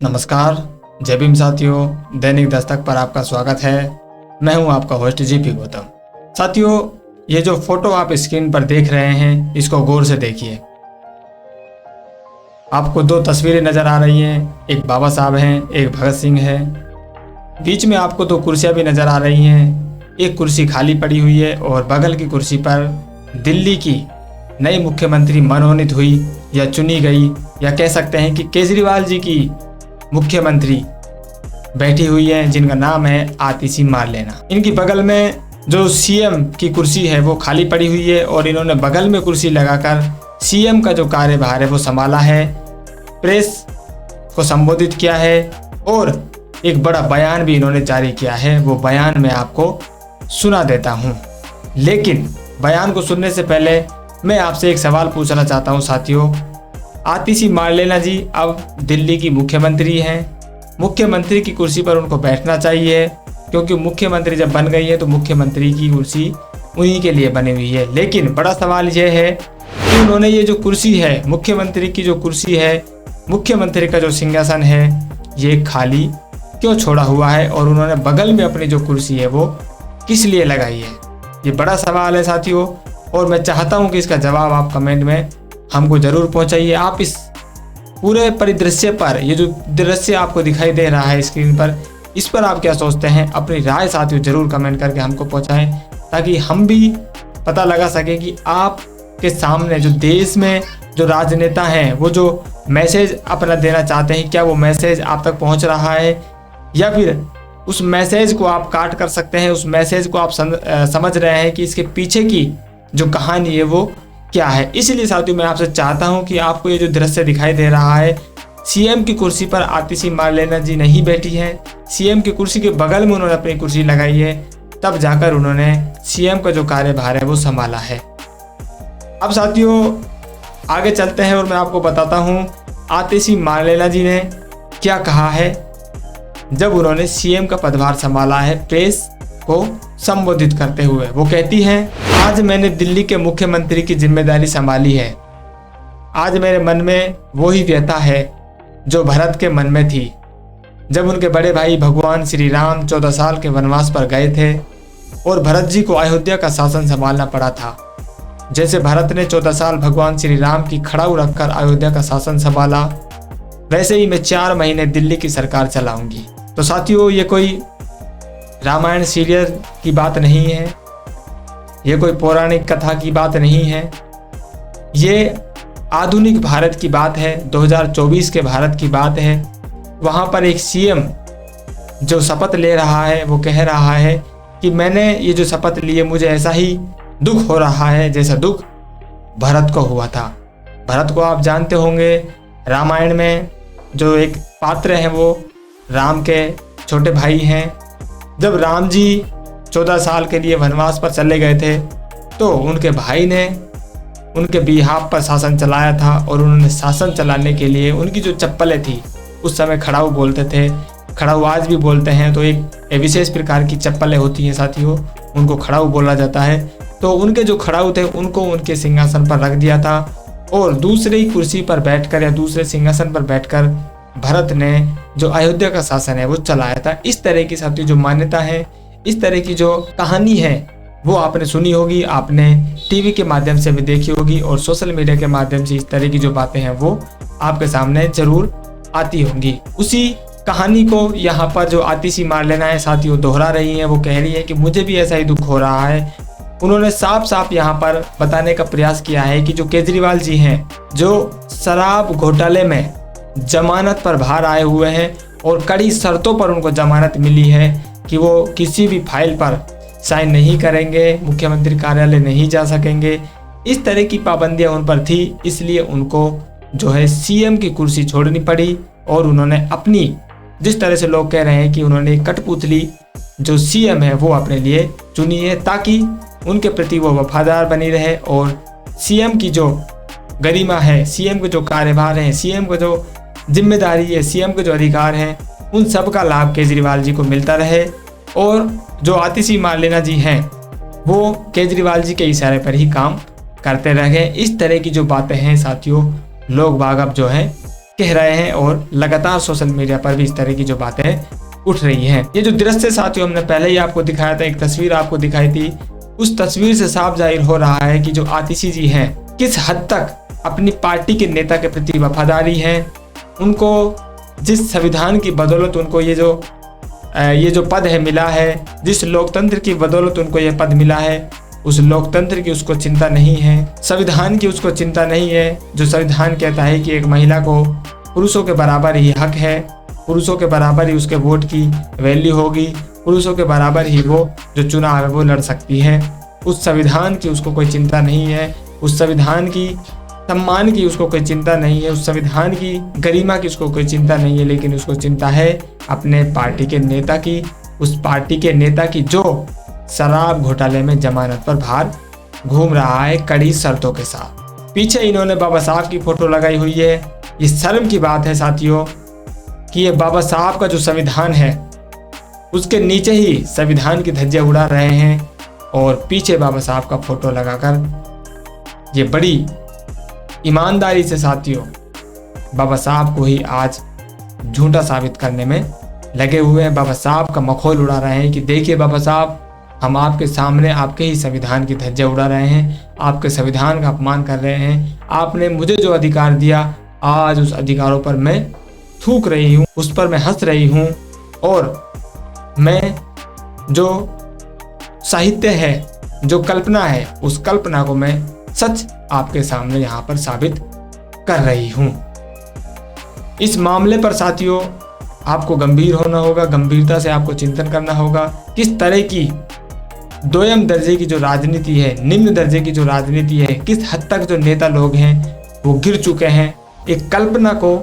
नमस्कार, जय भीम साथियों। दैनिक दस्तक पर आपका स्वागत है। मैं हूं आपका होस्ट जीपी गौतम। साथियों, ये जो फोटो आप स्क्रीन पर देख रहे हैं, इसको गौर से देखिए। आपको दो तस्वीरें नजर आ रही हैं, एक बाबा साहब हैं, एक भगत सिंह है। बीच में आपको दो कुर्सियां भी नजर आ रही हैं। एक कुर्सी खाली पड़ी हुई है और बगल की कुर्सी पर दिल्ली की नई मुख्यमंत्री मनोनीत हुई या चुनी गई, या कह सकते हैं कि केजरीवाल जी की मुख्यमंत्री बैठी हुई है, जिनका नाम है आतिशी मारलेना। इनकी बगल में जो सीएम की कुर्सी है वो खाली पड़ी हुई है और इन्होंने बगल में कुर्सी लगाकर सीएम का जो कार्यभार है वो संभाला है, प्रेस को संबोधित किया है और एक बड़ा बयान भी इन्होंने जारी किया है। वो बयान मैं आपको सुना देता हूँ, लेकिन बयान को सुनने से पहले मैं आपसे एक सवाल पूछना चाहता हूँ साथियों। आतिशी मारलेना जी अब दिल्ली की मुख्यमंत्री हैं। मुख्यमंत्री की कुर्सी पर उनको बैठना चाहिए, क्योंकि मुख्यमंत्री जब बन गई है तो मुख्यमंत्री की कुर्सी उन्हीं के लिए बनी हुई है। लेकिन बड़ा सवाल यह है कि उन्होंने ये जो कुर्सी है, मुख्यमंत्री की जो कुर्सी है, मुख्यमंत्री का जो सिंहासन है, ये खाली क्यों छोड़ा हुआ है और उन्होंने बगल में अपनी जो कुर्सी है वो किस लिए लगाई है? ये बड़ा सवाल है साथियों, और मैं चाहता हूँ कि इसका जवाब आप कमेंट में हमको ज़रूर पहुंचाइए। आप इस पूरे परिदृश्य पर, ये जो दृश्य आपको दिखाई दे रहा है स्क्रीन पर, इस पर आप क्या सोचते हैं? अपनी राय साथियों ज़रूर कमेंट करके हमको पहुंचाएं, ताकि हम भी पता लगा सकें कि आपके सामने जो देश में जो राजनेता हैं वो जो मैसेज अपना देना चाहते हैं, क्या वो मैसेज आप तक पहुँच रहा है, या फिर उस मैसेज को आप काट कर सकते हैं, उस मैसेज को आप समझ रहे हैं कि इसके पीछे की जो कहानी है वो क्या है। इसलिए साथियों मैं आपसे चाहता हूं कि आपको ये जो दृश्य दिखाई दे रहा है, सीएम की कुर्सी पर आतिशी मारलेना जी नहीं बैठी है, सीएम की कुर्सी के बगल में उन्होंने अपनी कुर्सी लगाई है, तब जाकर उन्होंने सीएम का जो कार्यभार है वो संभाला है। अब साथियों आगे चलते हैं और मैं आपको बताता हूँ आतिशी मारलेना जी ने क्या कहा है जब उन्होंने सीएम का पदभार संभाला है। प्रेस को संबोधित करते हुए वो कहती हैं, आज मैंने दिल्ली के मुख्यमंत्री की जिम्मेदारी संभाली है। आज मेरे मन में वही व्यथा है जो भरत के मन में थी, जब उनके बड़े भाई भगवान श्री राम 14 साल के वनवास पर गए थे और भरत जी को अयोध्या का शासन संभालना पड़ा था। जैसे भरत ने 14 साल भगवान श्री राम की खड़ाऊ रखकर अयोध्या का शासन संभाला, वैसे ही मैं 4 महीने दिल्ली की सरकार चलाऊंगी। तो साथियों ये कोई रामायण सीरियल की बात नहीं है, ये कोई पौराणिक कथा की बात नहीं है, ये आधुनिक भारत की बात है, 2024 के भारत की बात है। वहाँ पर एक सीएम जो शपथ ले रहा है वो कह रहा है कि मैंने ये जो शपथ ली है, मुझे ऐसा ही दुख हो रहा है जैसा दुख भरत को हुआ था। भरत को आप जानते होंगे, रामायण में जो एक पात्र हैं वो राम के छोटे भाई हैं। जब राम जी 14 साल के लिए वनवास पर चले गए थे तो उनके भाई ने उनके बिहाफ पर शासन चलाया था, और उन्होंने शासन चलाने के लिए उनकी जो चप्पलें थी, उस समय खड़ाऊ बोलते थे, खड़ाऊ आज भी बोलते हैं, तो एक विशेष प्रकार की चप्पलें होती हैं साथियों, उनको खड़ाऊ बोला जाता है। तो उनके जो खड़ाऊ थे उनको उनके सिंहासन पर रख दिया था और दूसरी कुर्सी पर बैठकर या दूसरे सिंहासन पर बैठकर भरत ने जो अयोध्या का शासन है वो चलाया था। इस तरह की साथियों जो मान्यता है, इस तरह की जो कहानी है वो आपने सुनी होगी, आपने टीवी के माध्यम से भी देखी होगी, और सोशल मीडिया के माध्यम से इस तरह की जो बातें हैं वो आपके सामने जरूर आती होंगी। उसी कहानी को यहाँ पर जो आतिशी मारलेना है साथियों दोहरा रही है। वो कह रही है कि मुझे भी ऐसा ही दुख हो रहा है। उन्होंने साफ साफ यहाँ पर बताने का प्रयास किया है कि जो केजरीवाल जी हैं, जो शराब घोटाले में जमानत पर बाहर आए हुए हैं और कड़ी शर्तों पर उनको जमानत मिली है कि वो किसी भी फाइल पर साइन नहीं करेंगे, मुख्यमंत्री कार्यालय नहीं जा सकेंगे, इस तरह की पाबंदियां उन पर थी। इसलिए उनको जो है सीएम की कुर्सी छोड़नी पड़ी और उन्होंने अपनी, जिस तरह से लोग कह रहे हैं कि उन्होंने कठपुतली जो सीएम है वो अपने लिए चुनी है, ताकि उनके प्रति वो वफादार बनी रहे और सीएम की जो गरिमा है, सीएम के जो कार्यभार है, सीएम का जो जिम्मेदारी है, सीएम के जो अधिकार हैं, उन सब का लाभ केजरीवाल जी को मिलता रहे। और जो आतिशी मारलेना जी हैं वो केजरीवाल जी के इशारे पर ही काम करते रह गए। इस तरह की जो बातें हैं साथियों, लोग बाग अब जो है कह रहे हैं और लगातार सोशल मीडिया पर भी इस तरह की जो बातें उठ रही हैं। ये जो दृश्य साथियों हमने पहले ही आपको दिखाया था, एक तस्वीर आपको दिखाई थी, उस तस्वीर से साफ जाहिर हो रहा है कि जो आतिशी जी हैं किस हद तक अपनी पार्टी के नेता के प्रति वफादारी हैं। उनको जिस संविधान की बदौलत उनको ये जो पद है मिला है, जिस लोकतंत्र की बदौलत उनको ये पद मिला है, उस लोकतंत्र की उसको चिंता नहीं है, संविधान की उसको चिंता नहीं है। जो संविधान कहता है कि एक महिला को पुरुषों के बराबर ही हक है, पुरुषों के बराबर ही उसके वोट की वैल्यू होगी, पुरुषों के बराबर ही वो जो चुनाव है वो लड़ सकती है। उस संविधान की उसको कोई चिंता नहीं है, उस संविधान की सम्मान की उसको कोई चिंता नहीं है, उस संविधान की गरिमा की उसको कोई चिंता नहीं है, लेकिन उसको चिंता है अपने पार्टी के नेता की, उस पार्टी के नेता की जो शराब घोटाले में जमानत पर बाहर घूम रहा है कड़ी शर्तों के साथ। पीछे इन्होंने बाबा साहब की फोटो लगाई हुई है। ये शर्म की बात है साथियों कि ये बाबा साहब का जो संविधान है उसके नीचे ही संविधान की धज्जियां उड़ा रहे हैं और पीछे बाबा साहब का फोटो लगाकर ये बड़ी ईमानदारी से साथियों बाबा साहब को ही आज झूठा साबित करने में लगे हुए हैं। बाबा साहब का मखौल उड़ा रहे हैं कि देखिए बाबा साहब, हम आपके सामने आपके ही संविधान की धज्जियां उड़ा रहे हैं, आपके संविधान का अपमान कर रहे हैं। आपने मुझे जो अधिकार दिया, आज उस अधिकारों पर मैं थूक रही हूँ, उस पर मैं हंस रही हूँ और मैं जो साहित्य है, जो कल्पना है, उस कल्पना को मैं सच आपके सामने यहाँ पर साबित कर रही हूँ। इस मामले पर साथियों आपको गंभीर होना होगा, गंभीरता से आपको चिंतन करना होगा। किस तरह की दोयम दर्जे की जो राजनीति है, निम्न दर्जे की जो राजनीति है, किस हद तक जो नेता लोग हैं वो गिर चुके हैं एक कल्पना को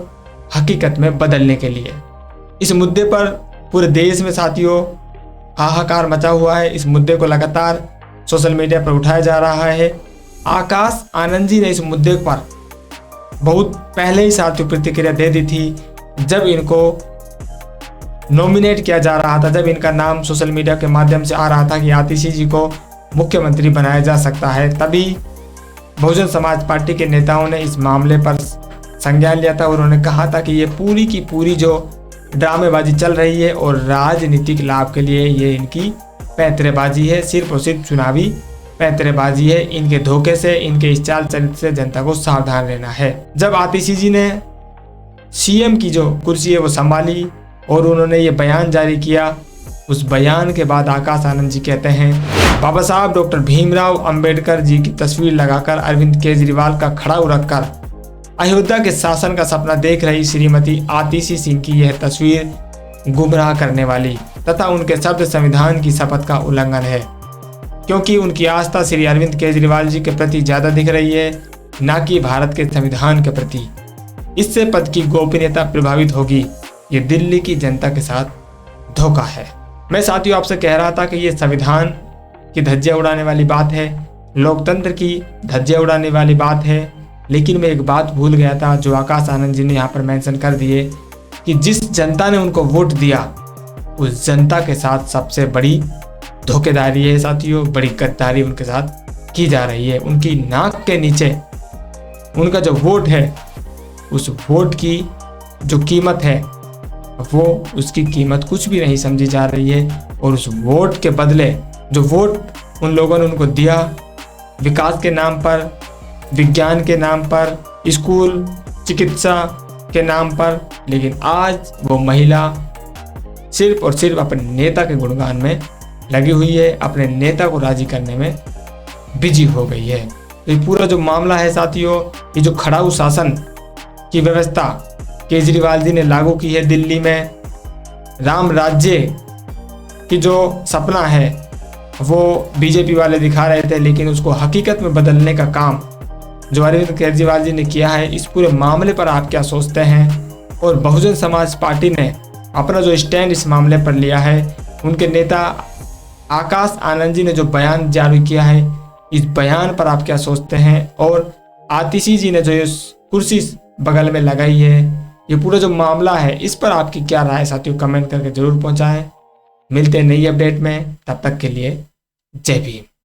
हकीकत में बदलने के लिए। इस मुद्दे पर पूरे देश में साथियों हाहाकार मचा हुआ है। इस मुद्दे को लगातार सोशल मीडिया पर उठाया जा रहा है। आकाश आनंद जी ने इस मुद्दे पर बहुत पहले ही साथियों प्रतिक्रिया दे दी थी, जब इनको नॉमिनेट किया जा रहा था, जब इनका नाम सोशल मीडिया के माध्यम से आ रहा था कि आतिशी जी को मुख्यमंत्री बनाया जा सकता है। तभी बहुजन समाज पार्टी के नेताओं ने इस मामले पर संज्ञान लिया था और उन्होंने कहा था कि ये पूरी की पूरी जो ड्रामेबाजी चल रही है और राजनीतिक लाभ के लिए ये इनकी पैंतरेबाजी है, सिर्फ और सिर्फ चुनावी पैंतरेबाजी है। इनके धोखे से, इनके इस चाल चरित्र से जनता को सावधान रहना है। जब आतिशी जी ने सीएम की जो कुर्सी है वो संभाली और उन्होंने ये बयान जारी किया, उस बयान के बाद आकाश आनंद जी कहते हैं, बाबा साहब डॉक्टर भीमराव अंबेडकर जी की तस्वीर लगाकर अरविंद केजरीवाल का खड़ा रखकर अयोध्या के शासन का सपना देख रही श्रीमती आतिशी सिंह की यह तस्वीर गुमराह करने वाली तथा उनके शब्द संविधान की शपथ का उल्लंघन है, क्योंकि उनकी आस्था श्री अरविंद केजरीवाल जी के प्रति ज़्यादा दिख रही है, न कि भारत के संविधान के प्रति। इससे पद की गोपनीयता प्रभावित होगी। ये दिल्ली की जनता के साथ धोखा है। मैं साथियों आपसे कह रहा था कि ये संविधान की धज्जियां उड़ाने वाली बात है, लोकतंत्र की धज्जियां उड़ाने वाली बात है, लेकिन मैं एक बात भूल गया था जो आकाश आनंद जी ने यहाँ पर मेंशन कर दिए कि जिस जनता ने उनको वोट दिया उस जनता के साथ सबसे बड़ी धोखेधारी है साथियों, बड़ी गद्दारी उनके साथ की जा रही है। उनकी नाक के नीचे उनका जो वोट है, उस वोट की जो कीमत है वो उसकी कीमत कुछ भी नहीं समझी जा रही है और उस वोट के बदले जो वोट उन लोगों ने उनको दिया विकास के नाम पर, विज्ञान के नाम पर, स्कूल चिकित्सा के नाम पर, लेकिन आज वो महिला सिर्फ और सिर्फ अपने नेता के गुणगान में लगी हुई है, अपने नेता को राजी करने में बिजी हो गई है। तो ये पूरा जो मामला है साथियों, ये जो खड़ाऊ शासन की व्यवस्था केजरीवाल जी ने लागू की है दिल्ली में, राम राज्य की जो सपना है वो बीजेपी वाले दिखा रहे थे, लेकिन उसको हकीकत में बदलने का काम जो अरविंद केजरीवाल जी ने किया है, इस पूरे मामले पर आप क्या सोचते हैं? और बहुजन समाज पार्टी ने अपना जो स्टैंड इस मामले पर लिया है, उनके नेता आकाश आनंद जी ने जो बयान जारी किया है, इस बयान पर आप क्या सोचते हैं? और आतिशी जी ने जो इस कुर्सी बगल में लगाई है, ये पूरा जो मामला है, इस पर आपकी क्या राय साथियों कमेंट करके जरूर पहुंचाएं। मिलते हैं नई अपडेट में, तब तक के लिए जय भीम।